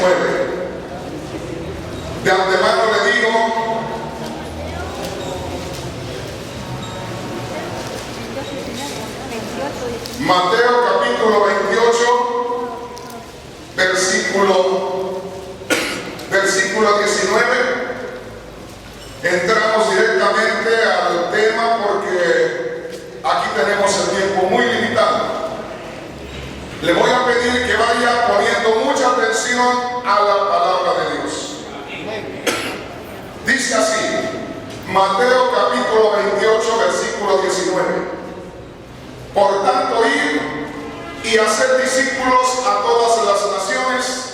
19. De antemano le digo, Mateo capítulo 28, versículo 19. Entramos directamente al tema porque aquí tenemos el tiempo muy limitado. Le voy a pedir que vaya poniendo mucha atención a la palabra de Dios. Dice así, Mateo capítulo 28, versículo 19. Por tanto, id y hacer discípulos a todas las naciones,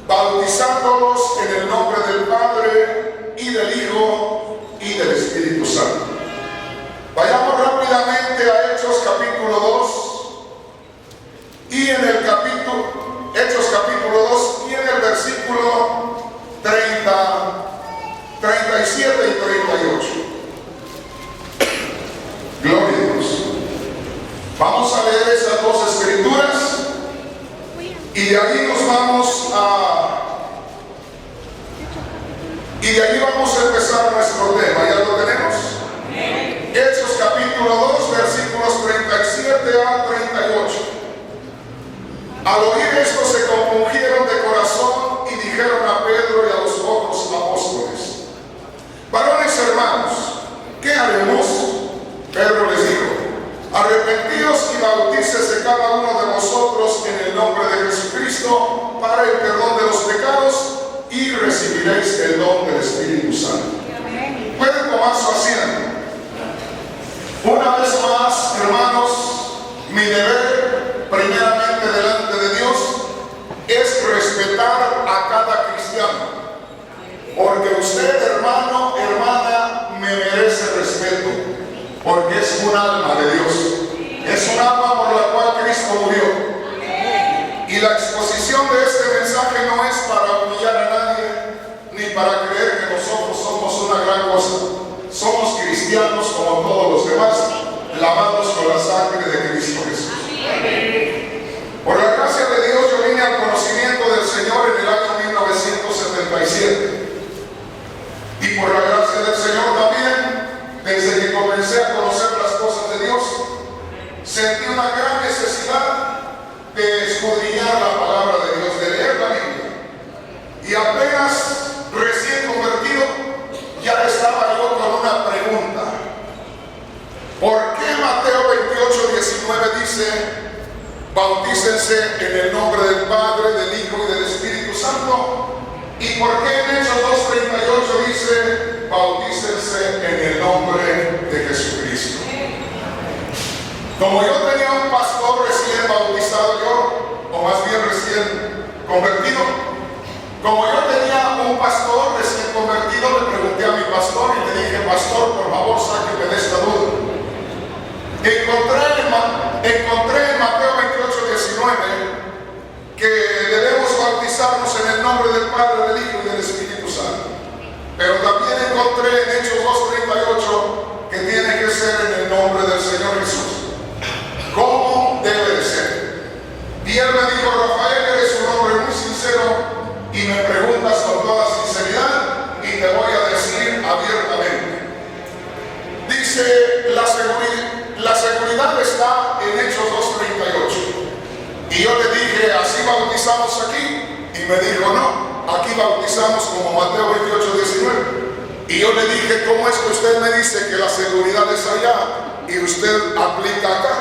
bautizándolos en el nombre del Padre y del Hijo y del Espíritu Santo. Vayamos rápidamente a Hechos capítulo 2 y en el Hechos capítulo 2 y en el versículo 37 y 38. Gloria a Dios. Vamos a leer esas dos escrituras y de allí vamos a empezar nuestro tema. ¿Ya lo tenemos? Hechos capítulo 2, versículos 37 a 38. Al oír esto se compungieron de corazón y dijeron a Pedro y a los otros apóstoles: varones hermanos, ¿qué haremos? Pedro les dijo: arrepentíos y bautícese cada uno de vosotros en el nombre de Jesucristo para el perdón de los pecados y recibiréis el don del Espíritu Santo. Pueden tomar su asiento. Una vez más, hermanos, mi deber, primeramente delante de Dios, es respetar a cada cristiano. Porque usted, hermano, hermana, me merece respeto. Porque es un alma de Dios. Es un alma por la cual Cristo murió. Y la exposición de este mensaje no es para humillar a nadie, ni para creer que nosotros somos una gran cosa. Somos cristianos como todos los demás, lavados con la sangre de Cristo Jesús. Por la gracia de Dios yo vine al conocimiento del Señor en el año 1977. Y por la gracia del Señor también, desde que comencé a conocer las cosas de Dios, sentí una gran necesidad de escudriñar la palabra de Dios, de leer la Biblia. Y apenas recién convertido, ya estaba yo con una pregunta. ¿Por qué Mateo 28, 19 dice: bautícense en el nombre del Padre, del Hijo y del Espíritu Santo? ¿Y por qué en Hechos 2:38 dice: bautícense en el nombre de Jesucristo? Como yo tenía un pastor recién bautizado o más bien recién convertido, como yo tenía un pastor recién convertido, le pregunté a mi pastor y le dije: pastor, por favor, sáqueme de esta duda. Encontré en Mateo 28, 19 que debemos bautizarnos en el nombre del Padre, del Hijo y del Espíritu Santo. Pero también encontré en Hechos 2:38 que tiene que ser en el nombre del Señor Jesús. ¿Cómo debe de ser? Y él me dijo: Rafael, eres un hombre muy sincero y me preguntas con toda sinceridad y te voy a decir abiertamente. Dice, la seguridad está en Hechos 2:38. Y yo le dije: ¿así bautizamos aquí? Y me dijo: no, aquí bautizamos como Mateo 28, 19. Y yo le dije: ¿cómo es que usted me dice que la seguridad es allá y usted aplica acá?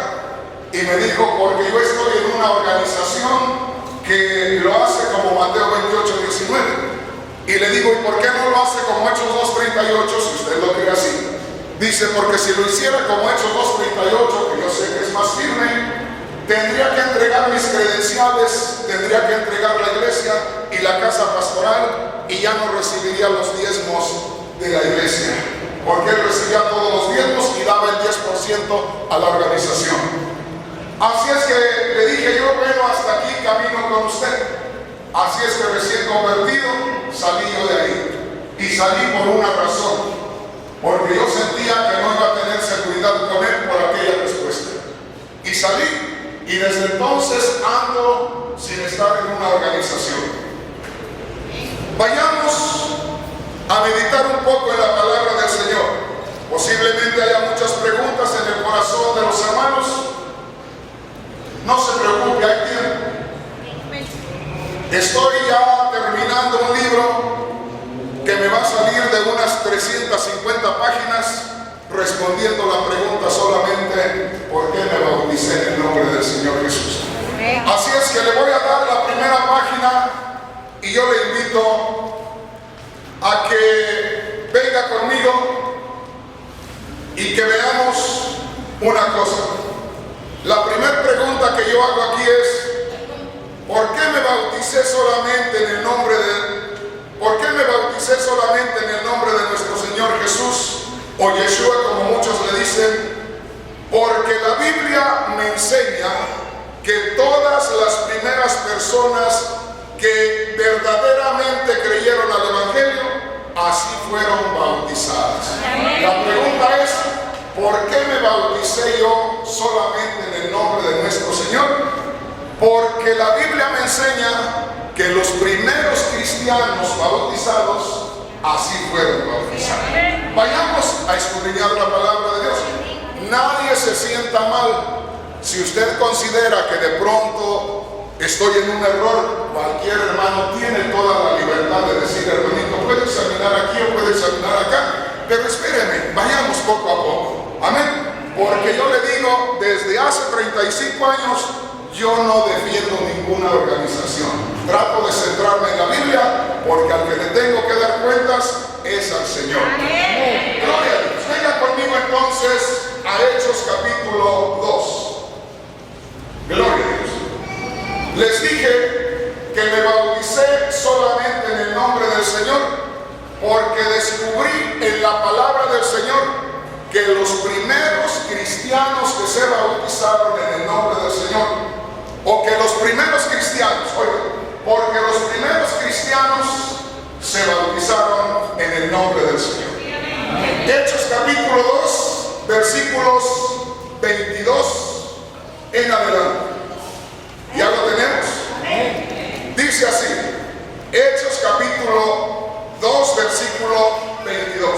Y me dijo: porque yo estoy en una organización que lo hace como Mateo 28, 19. Y le digo: ¿y por qué no lo hace como Hechos 2:38 si usted lo cree así? Dice: porque si lo hiciera como Hechos 2:38, que yo sé que es más firme, tendría que entregar mis credenciales, tendría que entregar la iglesia y la casa pastoral, y ya no recibiría los diezmos de la iglesia, porque él recibía todos los diezmos y daba el 10% a la organización. Así es que le dije yo: bueno, hasta aquí camino con usted. Así es que recién convertido salí yo de ahí, y salí por una razón, porque yo sentía que no iba a tener seguridad con él por aquella respuesta. Y salí, y desde entonces ando sin estar en una organización. poco en la palabra del Señor. Posiblemente haya muchas preguntas en el corazón de los hermanos. No se preocupe, hay tiempo. Estoy ya terminando un libro que me va a salir de unas 350 páginas, respondiendo la pregunta solamente: ¿por qué me bauticé en el nombre del Señor Jesús? Así es que le voy a dar la primera página y yo le invito a que venga conmigo y que veamos una cosa. La primera pregunta que yo hago aquí es: ¿por qué me bauticé solamente en el nombre de nuestro Señor Jesús, o Yeshua como muchos le dicen? Porque la Biblia me enseña que todas las primeras personas que verdaderamente creyeron al Evangelio así fueron bautizadas. La pregunta es: ¿por qué me bauticé yo solamente en el nombre de nuestro Señor? Porque la Biblia me enseña que los primeros cristianos bautizados así fueron bautizados. Vayamos a escudriñar la palabra de Dios. Nadie se sienta mal si usted considera que de pronto estoy en un error. Cualquier hermano tiene toda la libertad de decir: hermanito, puede examinar aquí o puede examinar acá, pero espéreme, vayamos poco a poco. Amén. Porque yo le digo, desde hace 35 años yo no defiendo ninguna organización. Trato de centrarme en la Biblia, porque al que le tengo que dar cuentas es al Señor. Amén. Gloria a Dios. Venga conmigo entonces a Hechos capítulo 2. Gloria a Dios. Les dije que me bauticé solamente en el nombre del Señor, porque descubrí en la palabra del Señor que los primeros cristianos que se bautizaron en el nombre del Señor, o que los primeros cristianos, porque los primeros cristianos se bautizaron en el nombre del Señor. Hechos capítulo 2, versículos 22 en adelante. ¿Ya lo tenemos? Dice así, Hechos capítulo 2, versículo 22.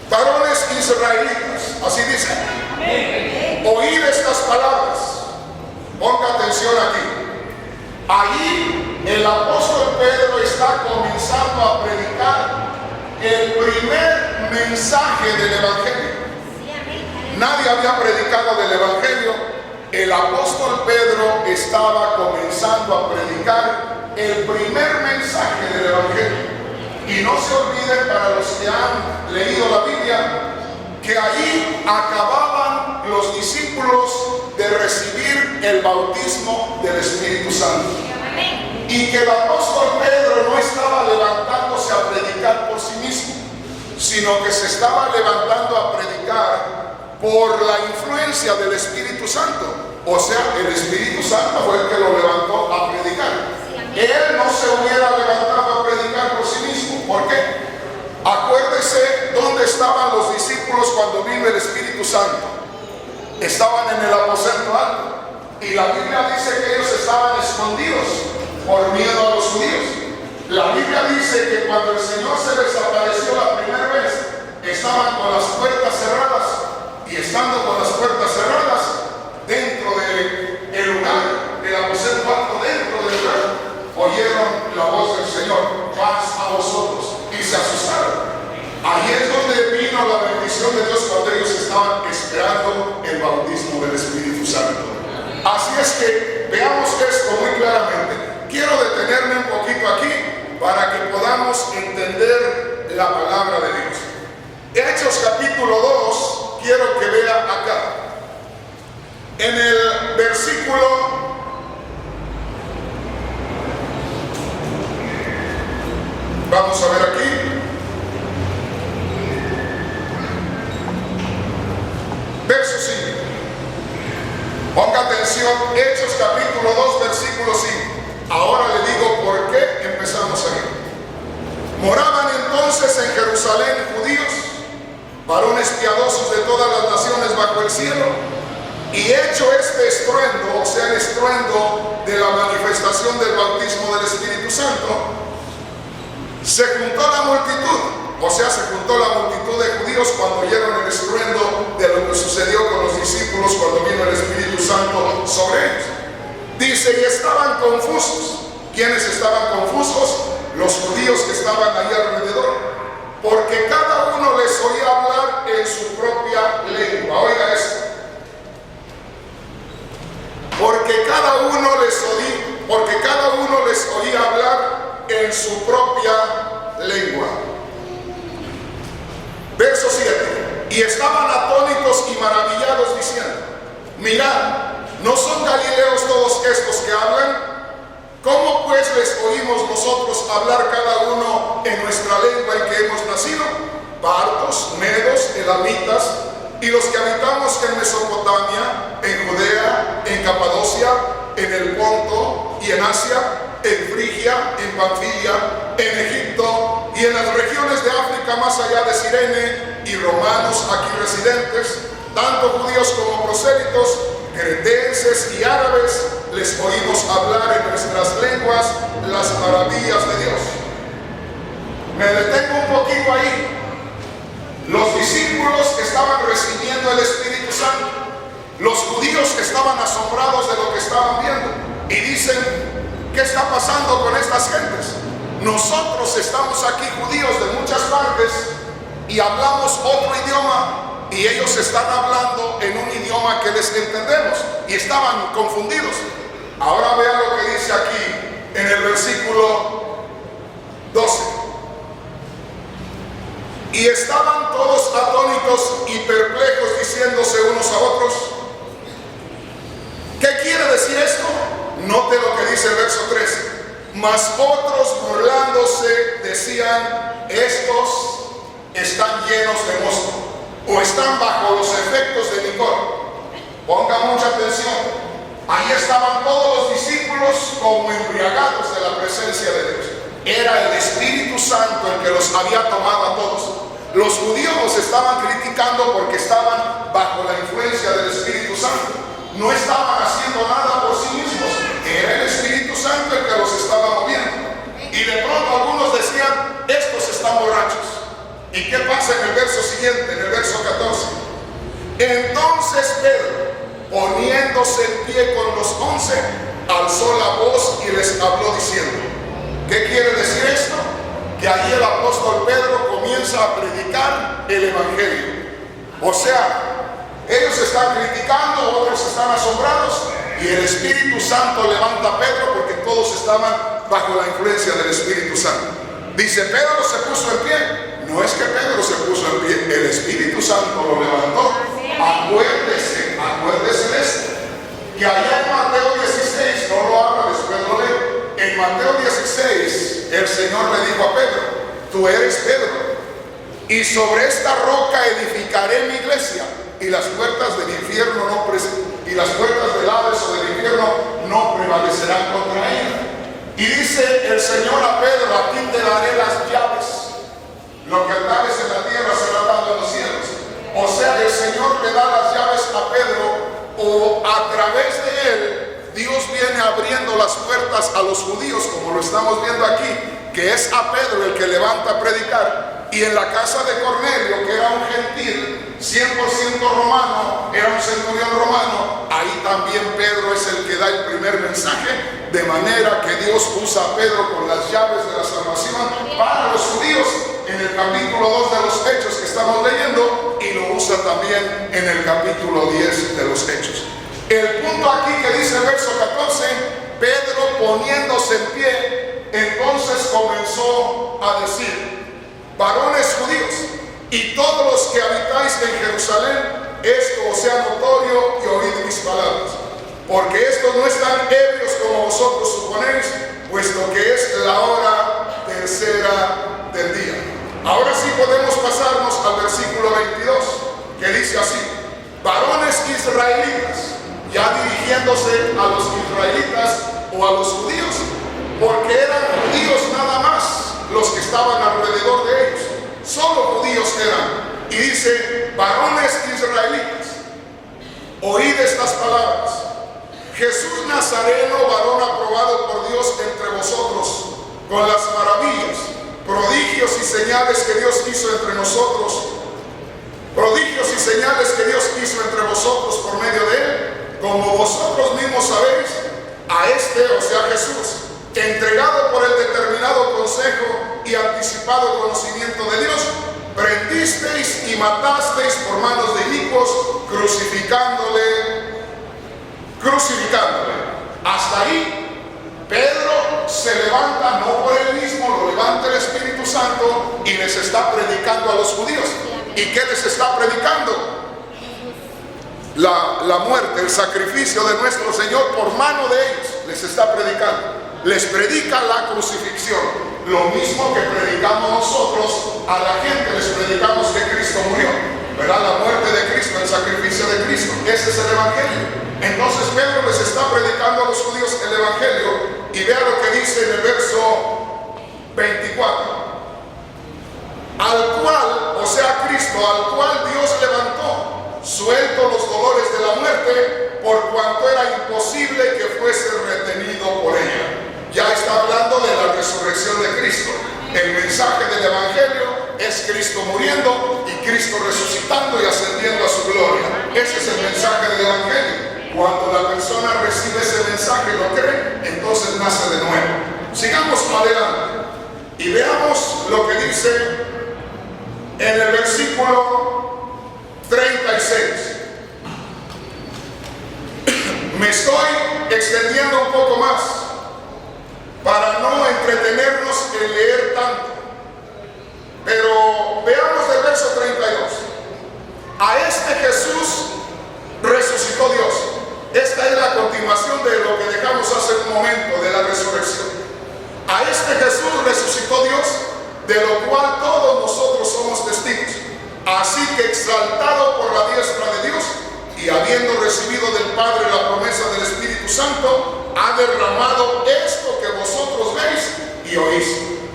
Varones israelitas, así dice: oíd estas palabras. Ponga atención aquí. Allí el apóstol Pedro está comenzando a predicar el primer mensaje del Evangelio. Nadie había predicado del Evangelio. El apóstol Pedro estaba comenzando a predicar el primer mensaje del Evangelio. Y no se olviden, para los que han leído la Biblia, que allí acababan los discípulos de recibir el bautismo del Espíritu Santo. Y que el apóstol Pedro no estaba levantándose a predicar por sí mismo, sino que se estaba levantando a predicar por la influencia del Espíritu Santo. O sea, el Espíritu Santo fue el que lo levantó a predicar. Él no se hubiera levantado a predicar por sí mismo. ¿Por qué? Acuérdese dónde estaban los discípulos cuando vino el Espíritu Santo. Estaban en el aposento alto. Y la Biblia dice que ellos estaban escondidos por miedo a los judíos. La Biblia dice que cuando el Señor se les apareció la primera vez, estaban con las puertas cerradas. Y estando con las puertas cerradas, dentro del lugar, del aposento alto, dentro del lugar, oyeron la voz del Señor: paz a vosotros. Y se asustaron. Ahí es donde vino la bendición de Dios, cuando ellos estaban esperando el bautismo del Espíritu Santo. Así es que veamos esto muy claramente. Quiero detenerme un poquito aquí para que podamos entender la palabra de Dios. Hechos capítulo 2, quiero que vea acá. En el versículo vamos a ver aquí. Verso 5. Ponga atención, Hechos capítulo 2, versículo 5. Ahora le digo por qué empezamos aquí. Moraban entonces en Jerusalén judíos, varones piadosos de todas las naciones bajo el cielo, y hecho este estruendo, o sea, el estruendo de la manifestación del bautismo del Espíritu Santo, se juntó la multitud O sea, se juntó la multitud de judíos cuando oyeron el estruendo de lo que sucedió con los discípulos cuando vino el Espíritu Santo sobre ellos. Dice, y estaban confusos. ¿Quiénes estaban confusos? Los judíos que estaban ahí alrededor, porque cada uno les oía hablar en su propia lengua. Oiga esto. Porque cada uno les oía hablar en su propia lengua. Verso 7. Y estaban atónitos y maravillados diciendo, mirad, ¿no son galileos todos estos que hablan? ¿Cómo pues les oímos nosotros hablar cada uno en nuestra lengua en que hemos nacido? Partos, medos, elamitas, y los que habitamos en Mesopotamia, en Judea, en Capadocia, en el Ponto y en Asia, en Frigia, en Panfilia, en Egipto y en las regiones de África más allá de Cirene, y romanos aquí residentes, tanto judíos como prosélitos, cretenses y árabes, les oímos hablar en nuestras lenguas las maravillas de Dios. Me detengo un poquito ahí. Los discípulos estaban recibiendo el Espíritu Santo. Los judíos estaban asombrados de lo que estaban viendo y dicen, ¿qué está pasando con estas gentes? Nosotros estamos aquí judíos de muchas partes y hablamos otro idioma, y ellos están hablando en un idioma que les entendemos, y estaban confundidos. Ahora vean lo que dice aquí en el versículo 12. Y estaban todos atónitos y perplejos, diciéndose unos a otros, ¿qué quiere decir esto? Note lo que dice el verso 13. Mas otros, burlándose, decían, estos están llenos de mosto, o están bajo los efectos de licor. Ponga mucha atención. Ahí estaban todos los discípulos como embriagados de la presencia de Dios. Era el Espíritu Santo el que los había tomado a todos. Los judíos los estaban criticando porque estaban bajo la influencia del Espíritu Santo. No estaban haciendo nada por sí mismos. Era el Espíritu Santo el que los estaba moviendo. Y de pronto algunos decían, estos están borrachos. ¿Y qué pasa en el verso siguiente, en el verso 14? Entonces Pedro, poniéndose en pie con los 11, alzó la voz y les habló diciendo, ¿qué quiere decir esto? Que allí el apóstol Pedro comienza a predicar el Evangelio. O sea, ellos están criticando, otros están asombrados, y el Espíritu Santo levanta a Pedro porque todos estaban bajo la influencia del Espíritu Santo. Dice, Pedro se puso en pie. No es que Pedro se puso en pie, el Espíritu Santo lo levantó. Acuérdese de esto, que allá en Mateo 16, no lo habla, después lo leo. En Mateo 16, el Señor le dijo a Pedro, tú eres Pedro, y sobre esta roca edificaré mi iglesia, y las puertas del infierno y las puertas del Hades o del infierno no prevalecerán contra ella. Y dice el Señor a Pedro, a ti te daré las llaves. Lo que atares en la tierra será atado en los cielos. O sea, el Señor le da las llaves a Pedro, o a través de él, Dios viene abriendo las puertas a los judíos, como lo estamos viendo aquí, que es a Pedro el que levanta a predicar. Y en la casa de Cornelio, que era un gentil, 100% romano, era un centurión romano, ahí también Pedro es el que da el primer mensaje, de manera que Dios usa a Pedro con las llaves de la salvación para los judíos en el capítulo 2 de los Hechos que estamos leyendo, y lo usa también en el capítulo 10 de los Hechos. El punto aquí que dice el verso 14, Pedro poniéndose en pie, entonces comenzó a decir, varones judíos, y todos los que habitáis en Jerusalén, esto os sea notorio y oíd mis palabras, porque estos no están ebrios como vosotros suponéis, puesto que es la hora tercera del día. Ahora sí podemos pasarnos al versículo 22, que dice así, varones israelitas, ya dirigiéndose a los israelitas o a los judíos, porque eran judíos nada más los que estaban alrededor de ellos, solo judíos eran. Y dice, varones israelitas, oíd estas palabras, Jesús Nazareno, varón aprobado por Dios entre vosotros, con las maravillas, prodigios y señales que Dios hizo entre nosotros, prodigios y señales que Dios hizo entre vosotros por medio de él, como vosotros mismos sabéis, a este, o sea Jesús, entregado por el determinado consejo y anticipado conocimiento de Dios, prendisteis y matasteis por manos de inicuos, crucificándole. Hasta ahí, Pedro se levanta, no por él mismo, lo levanta el Espíritu Santo y les está predicando a los judíos. ¿Y qué les está predicando? La muerte, el sacrificio de nuestro Señor por mano de ellos. Les está predicando. Les predica la crucifixión. Lo mismo que predicamos nosotros a la gente, les predicamos que Cristo murió, ¿verdad? La muerte de Cristo, el sacrificio de Cristo. Ese es el Evangelio. Entonces Pedro les está predicando a los judíos el Evangelio, y vea lo que dice en el verso 24. Al cual, o sea Cristo, al cual Dios levantó, suelto los dolores de la muerte, por cuanto era imposible que fuese retenido por ella. Ya está hablando de la resurrección de Cristo. El mensaje del Evangelio es Cristo muriendo y Cristo resucitando y ascendiendo a su gloria. Ese es el mensaje del Evangelio. Cuando la persona recibe ese mensaje y lo cree, entonces nace de nuevo. Sigamos adelante y veamos lo que dice en el versículo 36. Me estoy extendiendo un poco más para no entretenernos en leer tanto, pero veamos el verso 32. A este Jesús resucitó Dios. Esta es la continuación de lo que dejamos hace un momento, de la resurrección. A este Jesús resucitó Dios, de lo cual todos nosotros somos testigos. Así que, exaltado por la diestra de Dios y habiendo recibido del Padre la promesa del Espíritu Santo, ha derramado esto que vosotros veis y oís.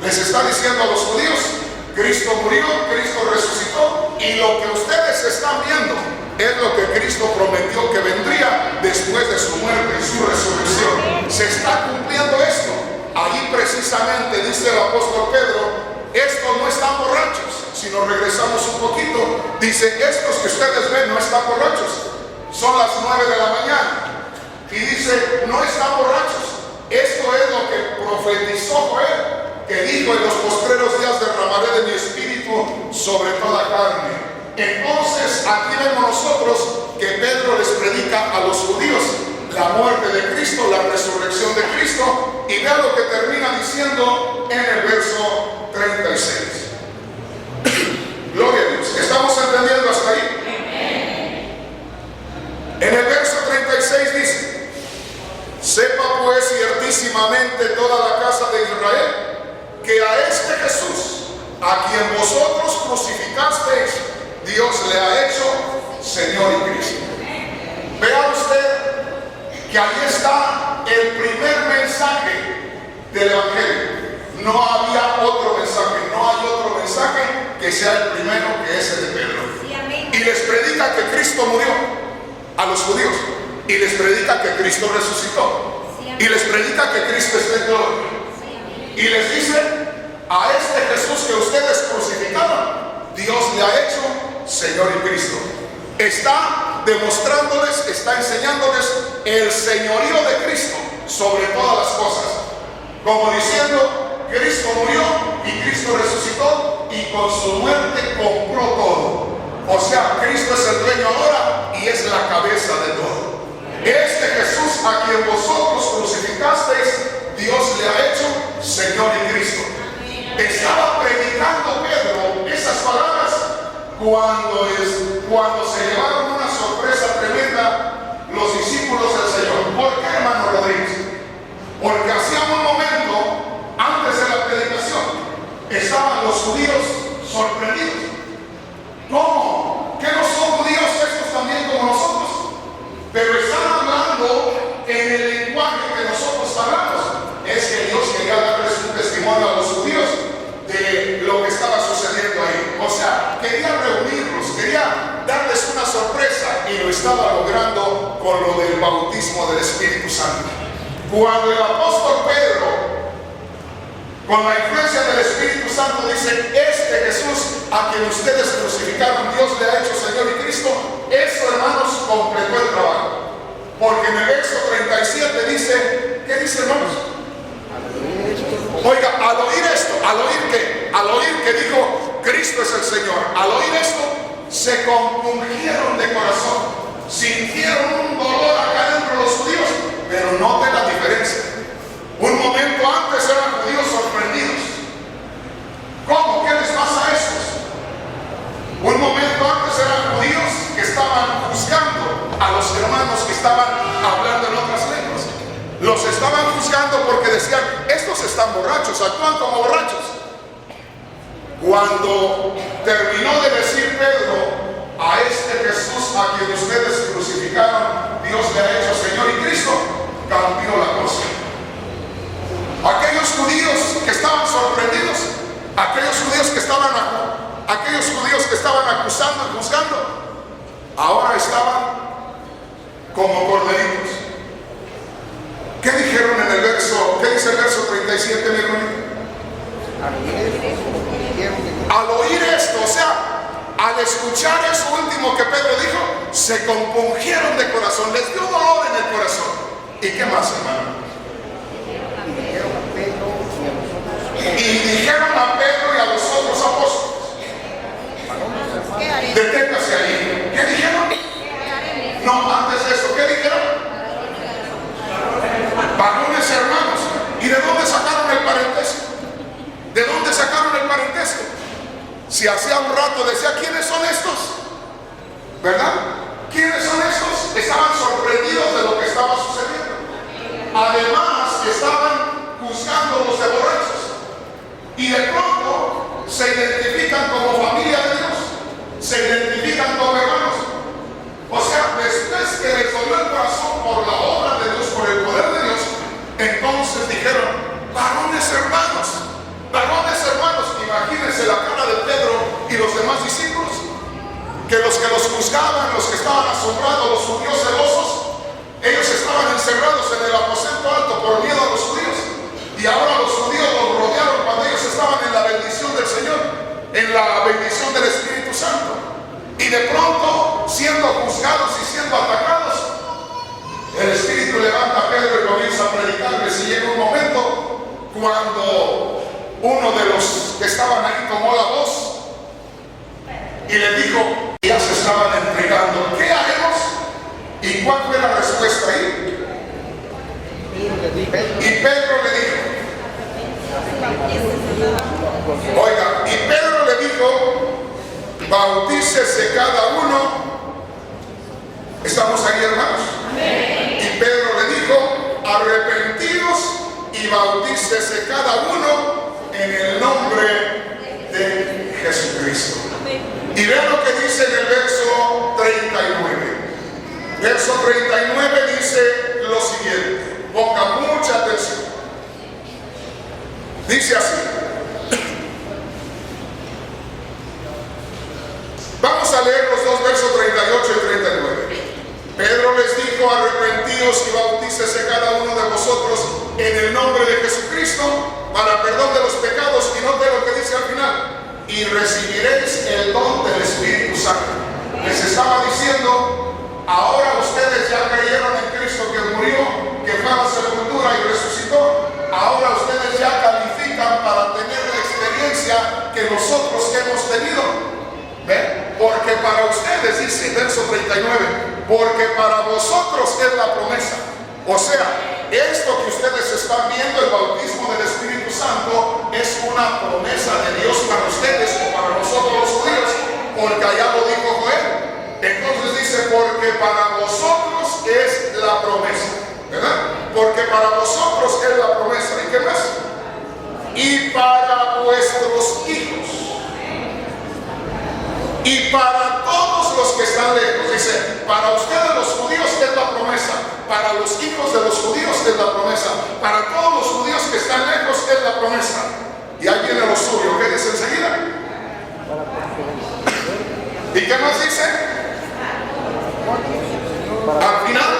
Les está diciendo a los judíos: Cristo murió, Cristo resucitó, y lo que ustedes están viendo es lo que Cristo prometió que vendría después de su muerte y su resurrección. Se está cumpliendo esto. Ahí precisamente dice el apóstol Pedro: estos no están borrachos. Si nos regresamos un poquito, dice: estos que ustedes ven no están borrachos. Son las 9 de la mañana. Y dice: no están borrachos. Esto es lo que profetizó Joel, que dijo: en los postreros días derramaré de mi espíritu sobre toda carne. Entonces aquí vemos nosotros que Pedro les predica a los judíos la muerte de Cristo, la resurrección de Cristo, y vea lo que termina diciendo en el verso 36. Gloria a Dios. ¿Estamos entendiendo hasta ahí? En el verso 36 dice: sepa pues ciertísimamente toda la casa de Israel que a este Jesús, a quien vosotros crucificasteis, Dios le ha hecho Señor y Cristo. Vea usted que ahí está el primer mensaje del Evangelio. No había otro mensaje, no hay otro mensaje que sea el primero, que es el de Pedro. Y les predica que Cristo murió a los judíos, y les predica que Cristo resucitó, y les predica que Cristo está en gloria, y les dice: a este Jesús que ustedes crucificaron, Dios le ha hecho Señor y Cristo. Está demostrándoles, está enseñándoles el señorío de Cristo sobre todas las cosas, como diciendo: Cristo murió y Cristo resucitó, y con su muerte compró todo. O sea, Cristo es el dueño ahora y es la cabeza de todo. Este Jesús a quien vosotros crucificasteis, Dios le ha hecho Señor y Cristo. Estaba predicando Pedro esas palabras cuando se llevaron una sorpresa tremenda los discípulos del Señor. ¿Por qué, hermano Rodríguez? Porque hacía un momento antes de la predicación estaban los judíos sorprendidos. ¿Cómo? ¿Que no son judíos estos también como nosotros? Pero están hablando en el lenguaje que nosotros hablamos. Es que Dios quería darles un testimonio a los judíos de lo que estaba sucediendo ahí. O sea, quería reunirlos, quería darles una sorpresa, y lo estaba logrando con lo del bautismo del Espíritu Santo. Cuando el apóstol Pedro, con la influencia del Espíritu Santo dice, este Jesús a quien ustedes crucificaron, Dios le ha hecho Señor y Cristo. Eso, hermanos, completó el trabajo. Porque en el verso 37 dice, ¿qué dice, hermanos? Oiga, al oír esto, al oír que dijo, Cristo es el Señor, al oír esto, se compungieron de corazón. Sintieron un dolor acá dentro de los judíos, pero noten la diferencia. Un momento antes eran judíos sorprendidos. ¿Cómo? ¿Qué les pasa a estos? Un momento antes eran judíos que estaban juzgando a los hermanos que estaban hablando en otras lenguas. Los estaban juzgando porque decían, estos están borrachos, actúan como borrachos. Cuando terminó de decir Pedro, a este Jesús a quien ustedes crucificaron, Dios le ha hecho Señor y Cristo, cambió la cosa. Aquellos judíos que estaban sorprendidos, aquellos judíos que estaban acusando y juzgando, ahora estaban como corderitos. ¿Qué dijeron en el verso? ¿Qué dice el verso 37, mi hermanito? Al oír esto, o sea, al escuchar eso último que Pedro dijo, se compungieron de corazón, les dio dolor en el corazón. ¿Y qué más, hermano? Y dijeron a Pedro y a los otros apóstoles, deténgase ahí. ¿Qué dijeron? No, antes de eso, ¿qué dijeron? Varones hermanos. ¿Y de dónde sacaron el parentesco? ¿De dónde sacaron el parentesco? Si hacía un rato decía, ¿quiénes son estos? ¿Verdad? ¿Quiénes son estos? Estaban sorprendidos de lo que estaba sucediendo. Además, estaban juzgándolos de borrachos. Y de pronto se identifican como familia de Dios. Se identifican como hermanos. O sea, después que les dolió el corazón por la obra de Dios, por el poder de Dios, entonces dijeron, varones hermanos. Varones hermanos, imagínense la cara de Pedro y los demás discípulos, que los juzgaban, los que estaban asombrados, los judíos celosos, ellos estaban encerrados en el aposento alto por miedo a los judíos, y ahora los judíos los rodearon cuando ellos estaban en la bendición del Señor, en la bendición del Espíritu Santo, y de pronto, siendo juzgados y siendo atacados, el Espíritu levanta a Pedro y comienza a predicarles, y llega un momento cuando uno de los que estaban ahí tomó la voz y le dijo, ya se estaban entregando, ¿qué haremos? ¿Y cuál fue la respuesta ahí? Y Pedro le dijo, oiga, y Pedro le dijo, bautícese cada uno. ¿Estamos ahí, hermanos? Y Pedro le dijo, arrepentidos y bautícese cada uno en el nombre de Jesucristo. Y vean lo que dice en el verso 39. Verso 39 dice lo siguiente. Ponga mucha atención. Dice así. Vamos a leer los dos versos 38 y 39. Pedro les dijo, arrepentidos y bautícese cada uno de vosotros en el nombre de Jesucristo para perdón de los pecados, y note lo que dice al final, y recibiréis el don del Espíritu Santo. Les estaba diciendo, ahora ustedes ya creyeron en Cristo que murió, que fue a la sepultura y resucitó. Ahora ustedes ya califican para tener la experiencia que nosotros hemos tenido. ¿Ven? Porque para ustedes, dice verso 39, porque para vosotros es la promesa. O sea, esto que ustedes están viendo, el bautismo del Espíritu Santo, es una promesa de Dios para ustedes o para nosotros los judíos, porque allá lo dijo Joel. Entonces dice, porque para vosotros es la promesa, ¿verdad? Porque para vosotros es la promesa. ¿Y qué más? Y para vuestros hijos. Y para todos los que están lejos, dice, para ustedes los judíos es la promesa, para los hijos de los judíos es la promesa, para todos los judíos que están lejos es la promesa. Y ahí viene lo suyo, ¿qué dice enseguida? ¿Y qué más dice? Al final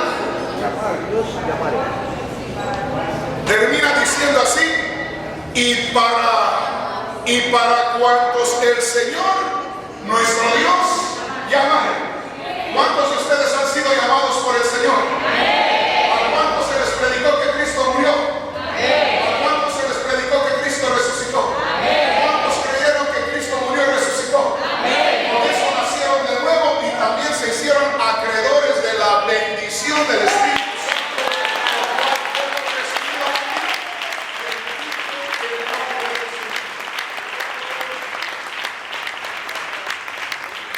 termina diciendo así, y para y para cuantos el Señor, nuestro Dios, llama. ¿Cuántos de ustedes han sido llamados por el Señor? ¿A cuántos se les predicó que Cristo murió? ¿A cuántos se les predicó que Cristo resucitó? ¿Cuántos creyeron que Cristo murió y resucitó? Por eso nacieron de nuevo y también se hicieron acreedores de la bendición del Espíritu.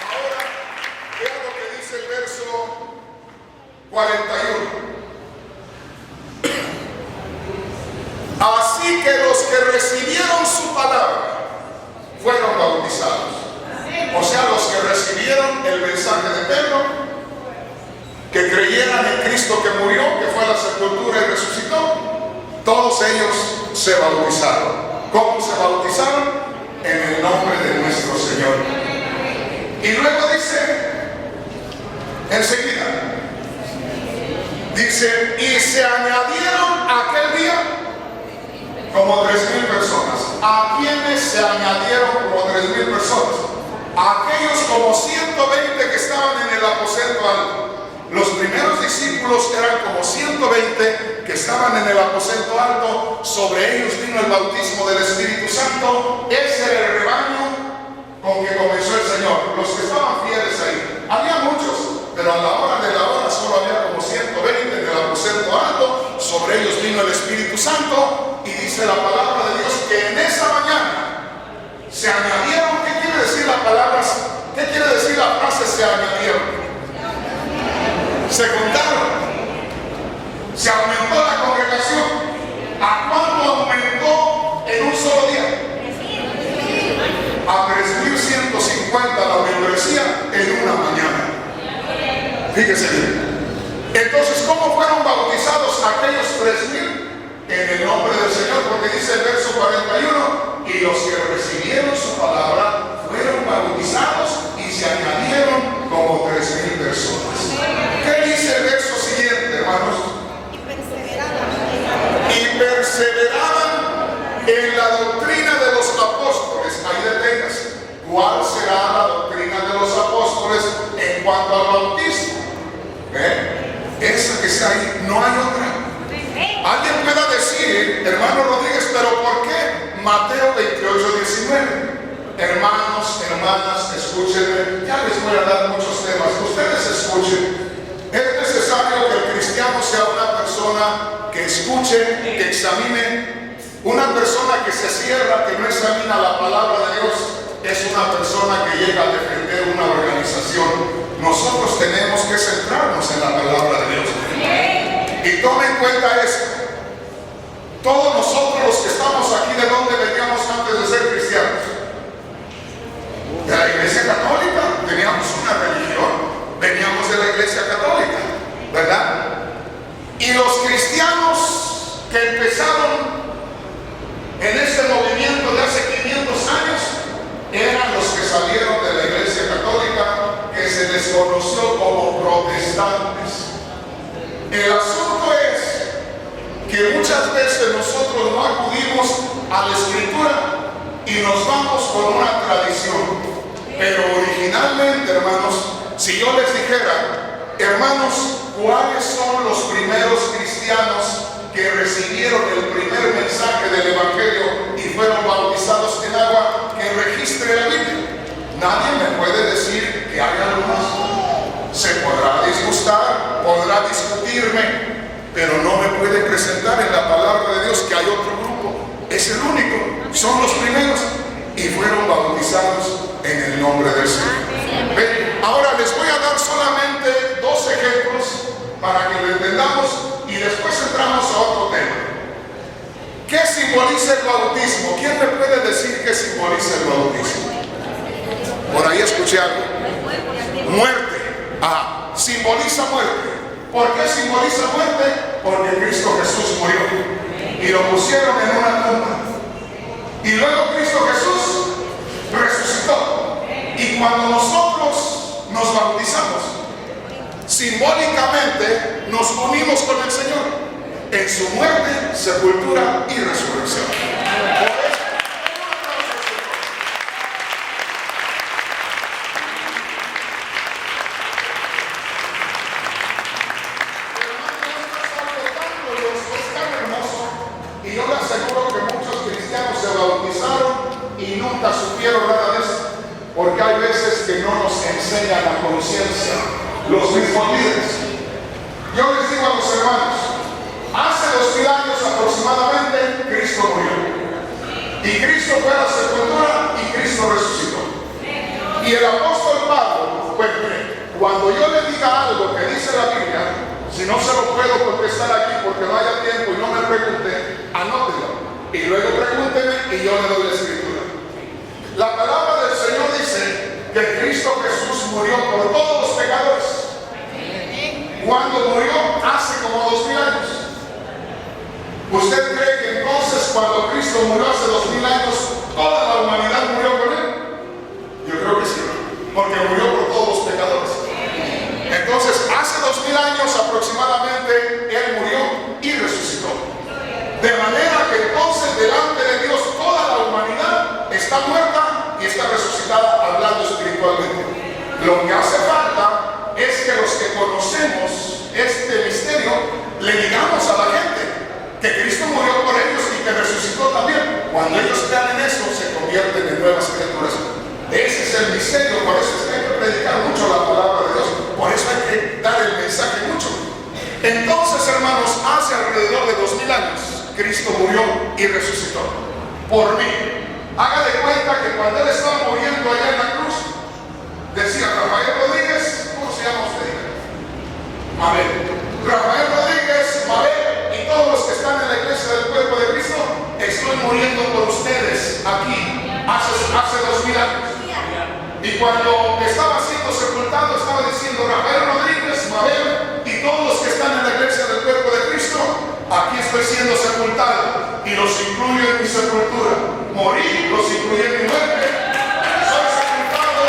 Ahora, vea lo que dice el verso 41. Así que los que recibieron su palabra fueron bautizados. O sea, los que recibieron el mensaje de Pedro, que creyeran en Cristo que murió, que fue a la sepultura y resucitó, todos ellos se bautizaron. ¿Cómo se bautizaron? En el nombre de nuestro Señor. Y luego dice, enseguida, dice, y se añadieron aquel día como 3,000 personas. ¿A quiénes se añadieron como 3,000 personas? Aquellos como 120 que estaban en el aposento alto. Los primeros discípulos eran como 120 que estaban en el aposento alto. Sobre ellos vino el bautismo del Espíritu Santo. Ese era el rebaño con que comenzó el Señor. Los que estaban fieles ahí. Había muchos, pero a la hora de la hora solo había como 120 en el aposento alto. Sobre ellos vino el Espíritu Santo. Y dice la palabra de Dios que en esa mañana se añadieron. ¿Qué quiere decir la palabra? ¿Qué quiere decir la frase se añadieron? Se juntaron. Se aumentó la congregación. ¿A cuánto aumentó en un solo día? A 3,150 la membresía en una mañana. Fíjese bien. Entonces, ¿cómo fueron bautizados aquellos 3,000? En el nombre del Señor, porque dice el verso 41, y los que recibieron su palabra fueron bautizados y se añadieron como 3,000 personas. ¿Qué dice el verso siguiente, hermanos? Y perseveraban en la doctrina de los apóstoles. Ahí deténgase. ¿Cuál será la doctrina de los apóstoles en cuanto al bautismo? Esa que está ahí, no hay otra. Alguien pueda decir, hermano Rodríguez, pero ¿por qué Mateo 28:19? Hermanos, hermanas, escúchenme. Ya les voy a dar muchos temas. Ustedes escuchen. Es necesario que el cristiano sea una persona que escuche, que examine. Una persona que se cierra, que no examina la palabra de Dios, es una persona que llega a defender una organización. Nosotros tenemos que centrarnos en la palabra de Dios. Y tomen en cuenta esto. Todos nosotros los que estamos aquí, ¿de dónde veníamos antes de ser cristianos? De la Iglesia Católica. Teníamos una religión. Veníamos de la Iglesia Católica, ¿verdad? Y los cristianos que empezaron en este movimiento de hace 500 años eran los que salieron de la Iglesia Católica, que se les conoció como protestantes. El asunto es que muchas veces nosotros no acudimos a la Escritura y nos vamos con una tradición. Pero originalmente, hermanos, si yo les dijera, hermanos, ¿cuáles son los primeros cristianos que recibieron el primer mensaje del Evangelio y fueron bautizados en agua, que registre la Biblia? Nadie me puede decir que hay algo más. Se podrá disgustar, podrá discutirme, pero no me puede presentar en la palabra de Dios que hay otro grupo. Es el único, son los primeros y fueron bautizados en el nombre del Señor. ¿Ven? Ahora les voy a dar solamente 2 ejemplos para que lo entendamos y después entramos a otro tema. ¿Qué simboliza el bautismo? ¿Quién me puede decir qué simboliza el bautismo? Por ahí escuché algo. Muerte. Simboliza muerte. ¿Por qué simboliza muerte? Porque Cristo Jesús murió y lo pusieron en una tumba. Y luego Cristo Jesús resucitó. Y cuando nosotros nos bautizamos, simbólicamente nos unimos con el Señor en su muerte, sepultura y resurrección. Por eso, quiero hablar de esto, porque hay veces que no nos enseñan la conciencia los mismos líderes. Yo les digo a los hermanos, hace 2000 años aproximadamente Cristo murió. Y Cristo fue a la sepultura y Cristo resucitó. Y el apóstol Pablo, pues cuando yo le diga algo que dice la Biblia, si no se lo puedo contestar aquí porque no haya tiempo y no me pregunte, anótelo. Y luego pregúnteme y yo le doy la escritura. La palabra del Señor dice que Cristo Jesús murió por todos los pecadores. Cuando murió hace como 2000 años. ¿Usted cree que entonces cuando Cristo murió hace 2000 años toda la humanidad murió con él? Yo creo que sí, porque murió por todos los pecadores. Entonces hace 2000 años aproximadamente él murió y resucitó. De manera que entonces delante de Dios toda la humanidad está muerta y está resucitada, hablando espiritualmente. Lo que hace falta es que los que conocemos este misterio le digamos a la gente que Cristo murió por ellos y que resucitó también. Cuando ellos crean en eso, se convierten en nuevas criaturas. Ese es el misterio, por eso es que hay que predicar mucho la palabra de Dios, por eso hay que dar el mensaje mucho. Entonces, hermanos, hace alrededor de 2000 años Cristo murió y resucitó por mí. Haga de cuenta que cuando él estaba muriendo allá en la cruz, decía Rafael Rodríguez, ¿cómo se llama usted? Mabel. Rafael Rodríguez, Mabel y todos los que están en la iglesia del cuerpo de Cristo, estoy muriendo por ustedes aquí hace 2000 años. Y cuando estaba siendo sepultado, estaba diciendo Rafael Rodríguez, Mabel y todos los que están en la iglesia del cuerpo de Cristo, aquí estoy siendo sepultado y los incluyo en mi sepultura. Morí, los incluí en mi muerte. Soy sepultado.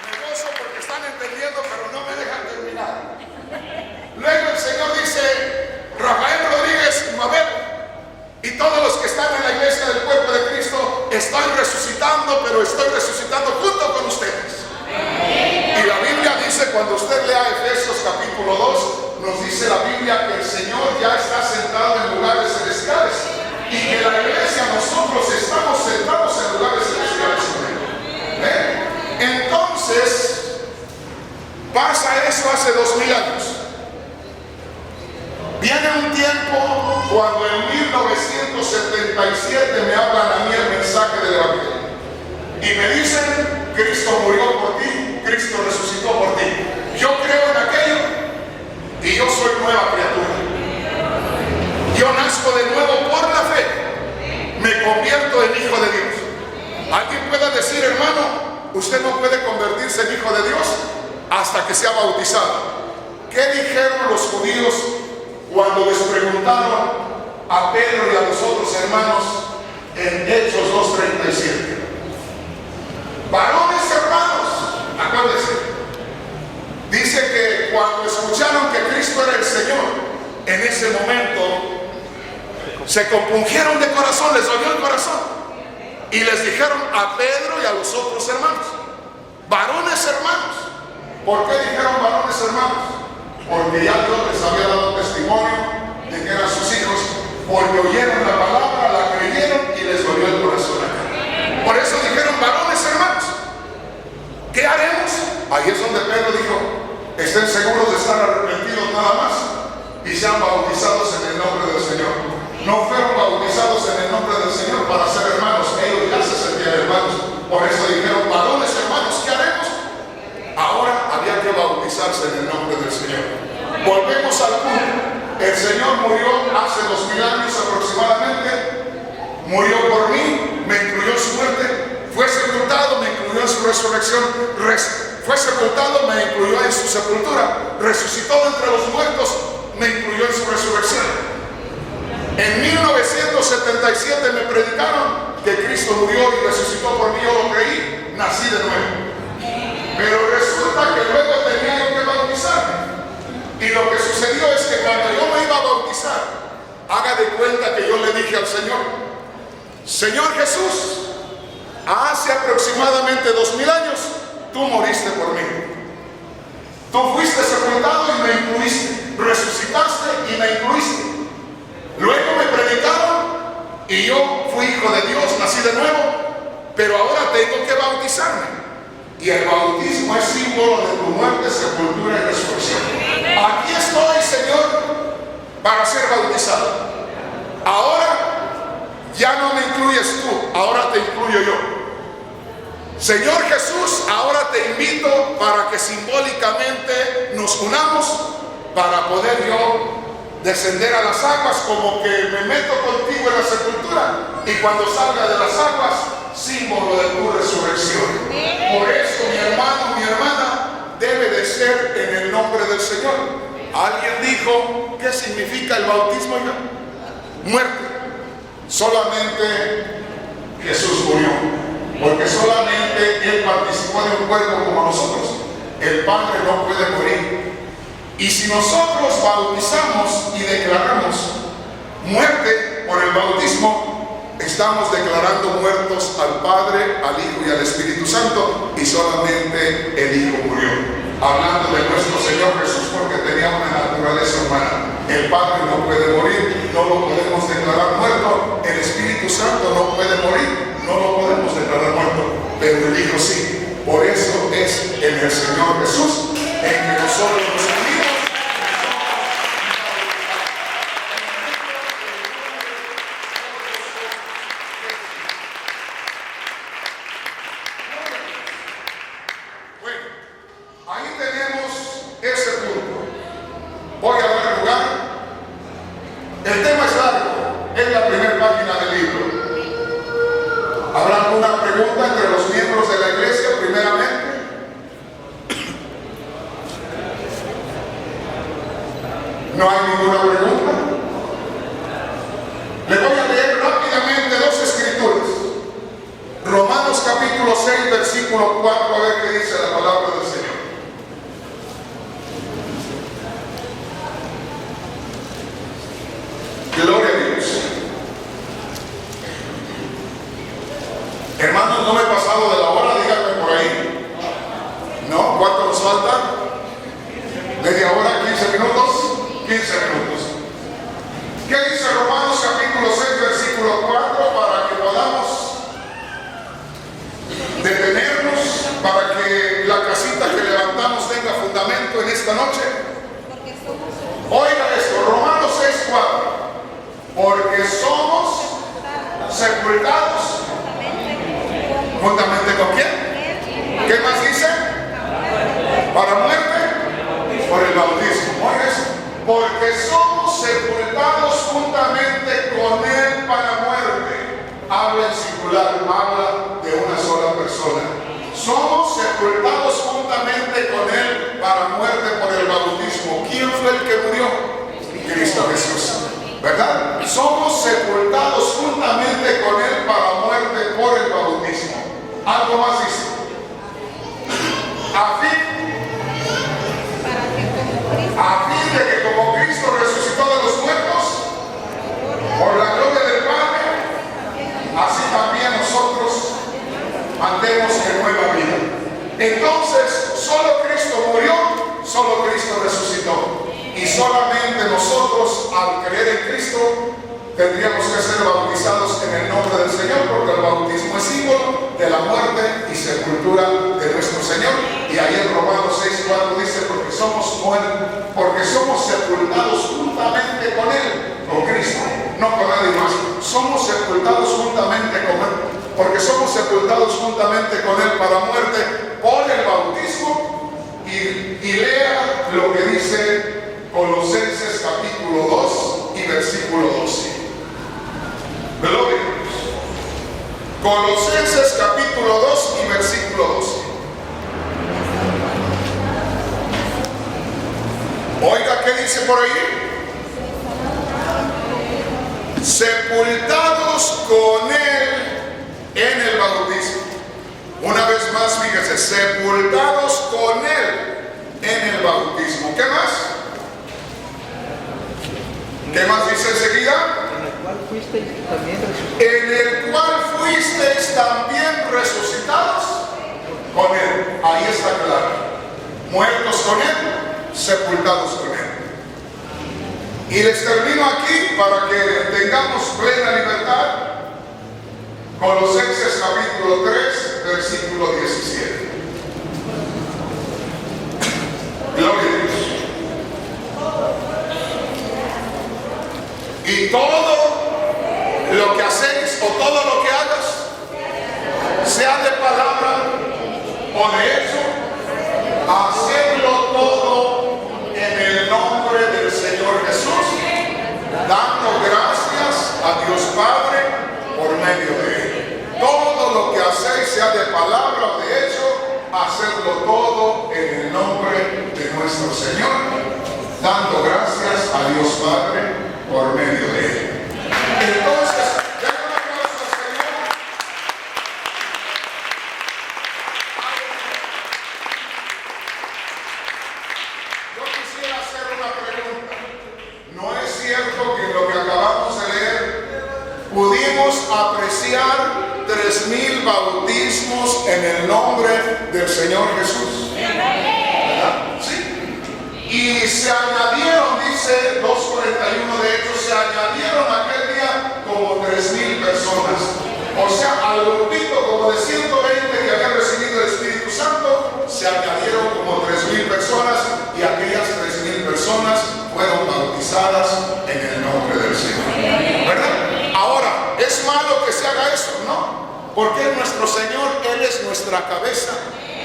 Me gozo porque están entendiendo, pero no me dejan terminar. Luego el Señor dice, Rafael Rodríguez, Mabel y todos los que están en la iglesia del cuerpo de Cristo, estoy resucitando, pero estoy resucitando junto con ustedes. Y la Biblia dice, cuando usted lea Efesios capítulo 2, nos dice la Biblia que el Señor ya está sentado en lugares celestiales y que la iglesia, nosotros estamos sentados en lugares celestiales. Entonces, pasa eso hace 2000 años. Viene un tiempo cuando en 1977 me hablan a mí el mensaje del Evangelio y me dicen, Cristo murió por ti, Cristo resucitó por ti. Yo creo en aquello y yo soy nueva criatura. Yo nazco de nuevo por la fe, me convierto en hijo de Dios. Alguien pueda decir, hermano, usted no puede convertirse en hijo de Dios hasta que sea bautizado. ¿Qué dijeron los judíos cuando les preguntaron a Pedro y a los otros hermanos en Hechos 2:37? Varones hermanos, acuérdense, dice que cuando escucharon que Cristo era el Señor, en ese momento se compungieron de corazón, les dolió el corazón y les dijeron a Pedro y a los otros hermanos, varones hermanos. ¿Por qué dijeron varones hermanos? Porque ya Dios les había dado testimonio de que eran sus hijos, porque oyeron la palabra, la creyeron y les dolió el corazón acá. Por eso dijeron varones hermanos. ¿Qué haremos? Ahí es donde Pedro dijo, estén seguros de estar arrepentidos nada más y sean bautizados en el nombre del Señor. No fueron bautizados en el nombre del Señor para ser hermanos, ellos ya se sentían hermanos. Por eso dijeron varones hermanos, ¿qué haremos? Ahora había que bautizarse en el nombre del Señor. Volvemos al punto. El Señor murió hace 2000 años aproximadamente. Murió por mí, me incluyó en su muerte. Fue sepultado, me incluyó en su resurrección. Fue sepultado, me incluyó en su sepultura. Resucitó de entre los muertos, me incluyó en su resurrección. En 1977 me predicaron que Cristo murió y resucitó por mí. Yo lo creí, nací de nuevo. Pero resulta que luego tenía yo que bautizarme. Y lo que sucedió es que cuando yo me iba a bautizar, haga de cuenta que yo le dije al Señor, Señor Jesús, hace aproximadamente 2000 años, tú moriste por mí. Tú fuiste sepultado y me incluiste. Resucitaste y me incluiste. Luego me predicaron y yo fui hijo de Dios, nací de nuevo, pero ahora tengo que bautizarme. Y el bautismo es símbolo de tu muerte, sepultura y resurrección. Aquí estoy, Señor, para ser bautizado. Ahora ya no me incluyes tú, ahora te incluyo yo. Señor Jesús, ahora te invito para que simbólicamente nos unamos para poder yo descender a las aguas, como que me meto contigo en la sepultura, y cuando salga de las aguas, símbolo de tu resurrección. Por eso, mi hermano, mi hermana, debe de ser en el nombre del Señor. Alguien dijo, ¿qué significa el bautismo ya? Muerte. Solamente Jesús murió, porque solamente Él participó de un cuerpo como nosotros. El Padre no puede morir. Y si nosotros bautizamos y declaramos muerte por el bautismo, estamos declarando muertos al Padre, al Hijo y al Espíritu Santo, y solamente el Hijo murió. Hablando de nuestro Señor Jesús, porque tenía una naturaleza humana. El Padre no puede morir, no lo podemos declarar muerto. El Espíritu Santo no puede morir, no lo podemos declarar muerto, pero el Hijo sí. Por eso es en el Señor Jesús en que nosotros nos unimos. ¿No hay ninguna pregunta? Le voy a leer rápidamente dos escrituras. Romanos capítulo 6, versículo 4, a ver qué dice la palabra del Señor. Gloria a Dios. Hermanos, no me he pasado de la hora, díganme por ahí. ¿No? ¿Cuánto nos falta? ¿Media hora? ¿15 minutos? 15 minutos. ¿Qué dice Romanos capítulo 6, versículo 4? Para que podamos detenernos, para que la casita que levantamos tenga fundamento en esta noche. Oiga esto, Romanos 6, 4. Porque somos sepultados juntamente con quién. ¿Qué más dice? Para muerte por el bautismo. Oiga esto. Porque somos sepultados juntamente con Él para muerte. Habla en singular, habla de una sola persona. Somos sepultados juntamente con Él para muerte por el bautismo. ¿Quién fue el que murió? Cristo Jesús. ¿Verdad? Somos sepultados juntamente con Él para muerte por el bautismo. Algo más dice. A fin de que como Cristo resucitó de los muertos, por la gloria del Padre, así también nosotros andemos en nueva vida. Entonces, solo Cristo murió, solo Cristo resucitó. Y solamente nosotros, al creer en Cristo, tendríamos que ser bautizados en el nombre del Señor, porque el bautismo es símbolo de la muerte y sepultura de nuestro Señor. Y ahí en Romanos 6:4 dice, porque somos sepultados juntamente con Él, con Cristo, no con nadie más. Somos sepultados juntamente con Él, porque somos sepultados juntamente con Él para muerte por el bautismo. Y lea lo que dice Colosenses capítulo 2 y versículo 12. Gloria a Dios. Colosenses capítulo 2 y versículo 12. Oiga, ¿qué dice por ahí? Sepultados con Él en el bautismo. Una vez más, fíjese, sepultados con Él en el bautismo. ¿Qué más? ¿Qué más dice enseguida? En el cual fuisteis también resucitados con Él. Ahí está claro. muertos con Él, sepultados con Él. Y les termino aquí para que tengamos plena libertad. Colosenses capítulo 3, versículo 17. Gloria a Dios. Y todo lo que hacéis o todo lo que hagas, sea de palabra o de hecho, hacedlo todo en el nombre del Señor Jesús, dando gracias a Dios Padre por medio de Él. Todo lo que hacéis, sea de palabra o de hecho, hacedlo todo en el nombre de nuestro Señor, dando gracias a Dios Padre por medio de Él. Entonces, denle un aplauso al Señor. Yo quisiera hacer una pregunta. ¿No es cierto que en lo que acabamos de leer pudimos apreciar 3,000 bautismos en el nombre del Señor Jesús? ¿Verdad? Sí. Y se añadieron, dice 2:41 de hecho, se añadieron aquel día como 3,000 personas. O sea, al grupito como de 120 que habían recibido el Espíritu Santo, se añadieron como 3,000 personas y aquellas 3,000 personas fueron bautizadas en el nombre del Señor. ¿Verdad? Ahora, ¿es malo que se haga eso? No. Porque nuestro Señor, Él es nuestra cabeza,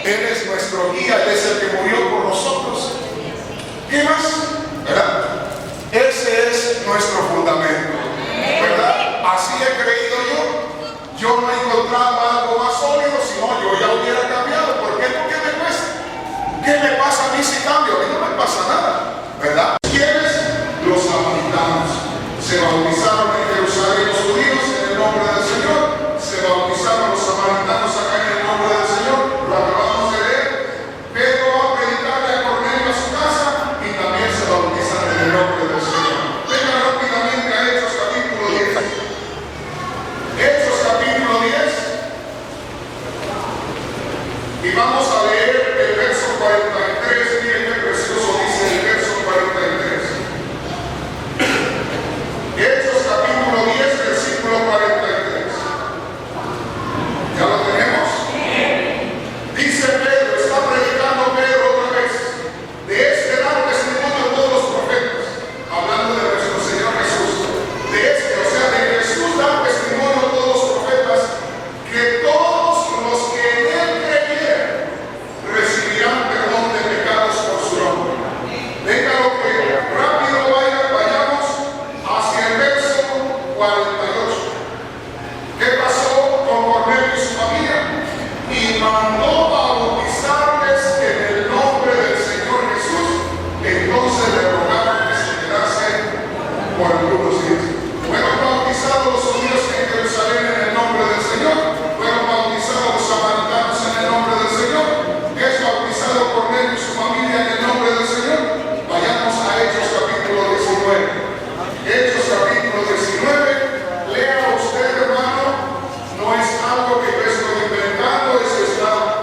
Él es nuestro guía, Él es el que murió por nosotros. ¿Qué más? ¿Verdad? Ese es nuestro fundamento. ¿Verdad? Así he creído yo. Yo no encontraba algo más sólido, sino yo ya hubiera cambiado. ¿Por qué? Porque me cuesta. ¿Qué me pasa a mí si cambio? A mí no me pasa nada. ¿Verdad? ¿Quiénes? Los samaritanos. Se bautizaron en Jerusalén los judíos en el nombre del Señor. Se bautizaron los samaritanos acá en el nombre del Señor. Lo acabamos de leer. Pedro va a predicarle a Cornelio a su casa y también se bautizan en el nombre del Señor. Venga rápidamente a Hechos capítulo 10. Hechos capítulo 10. Y vamos a leer el verso 43. Miren qué precioso dice el verso 43. Hechos capítulo 10, versículo 43. ¿Ya lo tenemos? Dice Pedro, está predicando Pedro otra vez. De este dan testimonio todos los profetas, hablando de nuestro Señor Jesús. De este, o sea, de Jesús dan testimonio todos los profetas, que todos los que en Él creyeron recibirán perdón de pecados por su nombre. Venga lo que rápido vayamos hacia el verso 48. ¿Qué pasó con Cornelio y su familia? Y mandó bautizarles en el nombre del Señor Jesús. Entonces le rogaron que se quedase por algunos días. Fueron bautizados los judíos en Jerusalén en el nombre del Señor. Fueron bautizados los samaritanos en el nombre del Señor. Es bautizado Cornelio y su familia en el nombre del Señor. Vayamos a Hechos capítulo 19. Hechos capítulo 19. Lea usted, hermano. No es algo que yo estoy inventando, eso está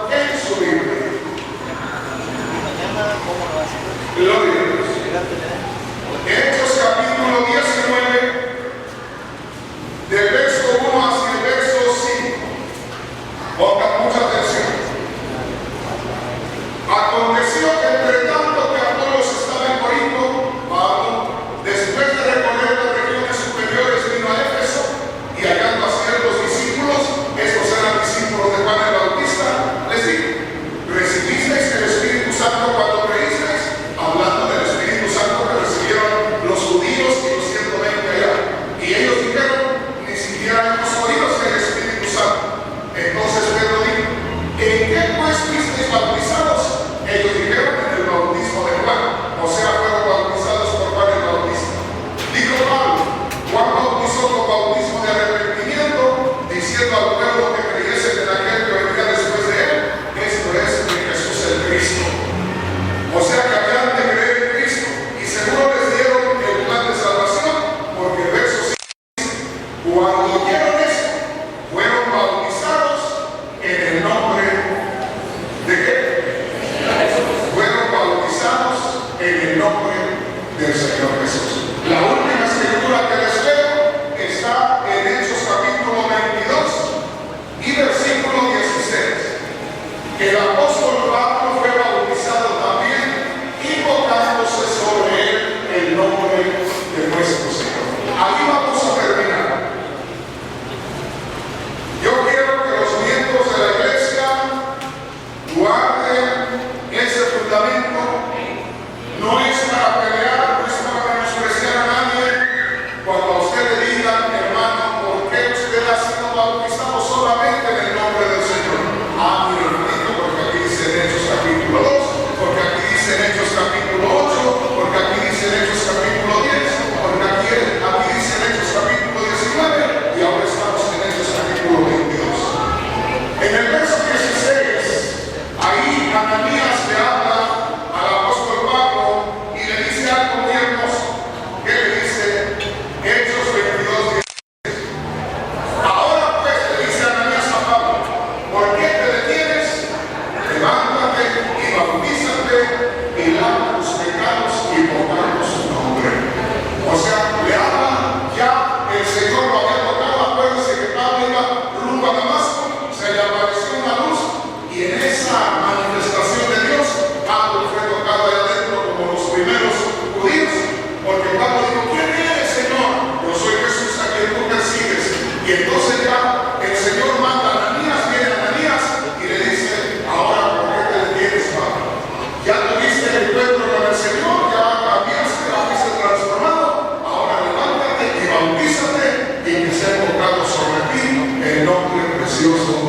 En el verso 16, ahí Ananías le habla al apóstol Pablo y le dice algo muy hermoso. ¿Qué le dice? Hechos 22. Ahora pues, le dice Ananías a Pablo, ¿por qué te detienes? Levántate y bautízate y lava tus pecados y pongamos su nombre. O sea, le habla ya, el Señor lo había tocado. Acuérdense que Pablo iba rumbo a Damasco, se le apareció una luz y en esa manifestación de Dios, Pablo fue tocado allá adentro como los primeros judíos, porque Pablo dijo, ¿quién eres, Señor? Yo soy Jesús a quien tú persigues. Y entonces ya el Señor manda a Ananías, viene Ananías y le dice, ahora ¿por qué te detienes, Pablo? Ya tuviste el encuentro con el Señor, ya cambiaste, ya fuiste transformado, ahora levántate y bautízate y que sea tocado sobre ti el nombre precioso